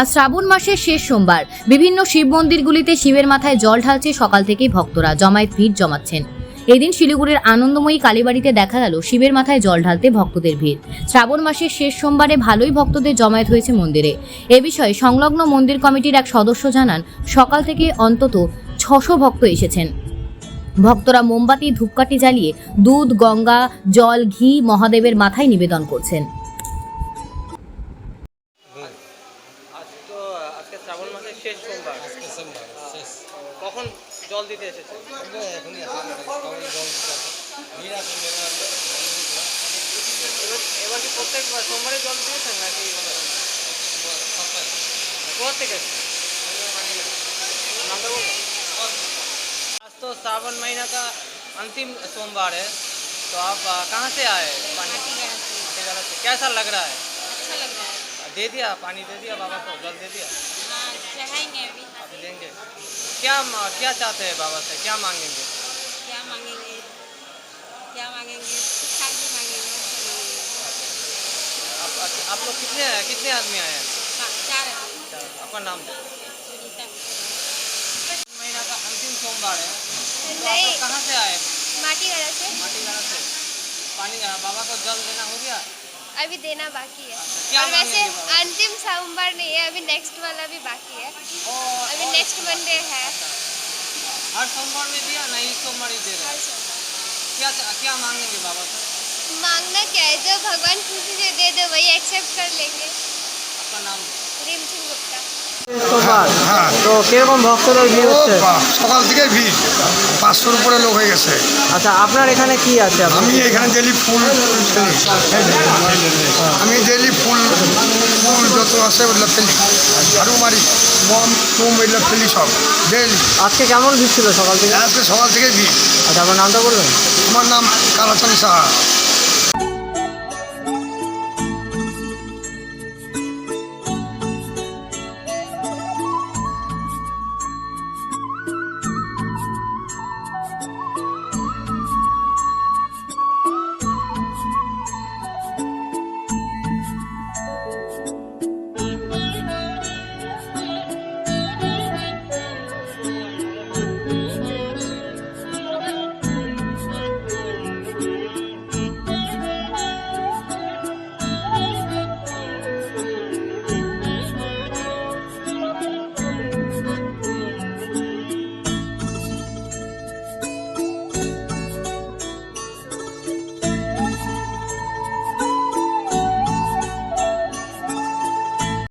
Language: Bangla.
আজ শ্রাবণ মাসের শেষ সোমবার বিভিন্ন শিব মন্দিরগুলিতে শিবের মাথায় জল ঢালছে। সকাল থেকেই ভক্তরা জমায়েত ভিড় জমাচ্ছেন। এদিন শিলিগুড়ির আনন্দময়ী কালীবাড়িতে দেখা গেল শিবের মাথায় জল ঢালতে ভক্তদের ভিড়। শ্রাবণ মাসের শেষ সোমবারে ভালোই ভক্তদের জমায়েত হয়েছে মন্দিরে। এ বিষয়ে সংলগ্ন মন্দির কমিটির এক সদস্য জানান, সকাল থেকে অন্তত 600 ভক্ত এসেছেন। ভক্তরা মোমবাতি ধূপকাঠি জ্বালিয়ে দুধ, গঙ্গা জল, ঘি মহাদেবের মাথায় নিবেদন করছেন। আজকে শ্রাবণ মাসের শেষ সোমবার। কখন জল দিতে এসেছে? এবার কি প্রত্যেকবার সোমবারে জল দিয়েছেন নাকি কোথা থেকে এসেছে? नाम तो बोलो। आज तो सावन महीना का अंतिम सोमवार है, तो आप कहाँ से आए? पानी से। कैसा लग रहा है? अच्छा लग रहा है। दे दिया पानी, दे दिया बाबा को, जल दे दिया। हाँ, चढ़ाएंगे अभी। अभी देंगे। क्या चाहते हैं बाबा से, क्या मांगेंगे? क्या मांगेंगे? क्या मांगेंगे? शांति मांगेंगे। आप लोग कितने आदमी आए हैं? 4 आदमी। आपका नाम दो। सुनीता। महीना का अंतिम सोमवार है, तो आप नहीं। लोग कहाँ से आए? माटीगढ़ा से। माटीगढ़ा से। पानी बाबा को जल देना हो गया? अभी देना बाकी है। क्या और वैसे मांगेंगे बाबा? अंतिम सोमवार नहीं है, अभी नेक्स्ट वाला भी बाकी है। अभी और नेक्स्ट मंडे है। हर सोमवार में दिया ना, इस सोमवार ही दे रहे हर हैं। सोमवार। क्या मांगेंगे बाबा से? मांगना क्या है, जो भगवान खुशी से दे दे वही एक्सेप्ट कर लेंगे। आपका नाम? रीम सिंह गुप्ता। সোমবার হ্যাঁ, তো কিরকম ভক্তদের ভিড় হচ্ছে? সকাল থেকে ভিড় 500-র উপরে লোক হয়ে গেছে। আচ্ছা, আপনার এখানে কি আছে? আমি এখানে ডেলি ফুল ফেলি, আমি ডেলি ফুল যত আছে ওগুলো ফেলি, ঝাড়ু মারি, বম টুম এগুলো ফেলি সব ডেলি। আজকে কেমন ভিড় ছিল সকাল থেকে? আজকে সকাল থেকে ভিড়। আচ্ছা, আপনার নামটা বলবেন? আমার নাম কালাচাঁদ সাহা।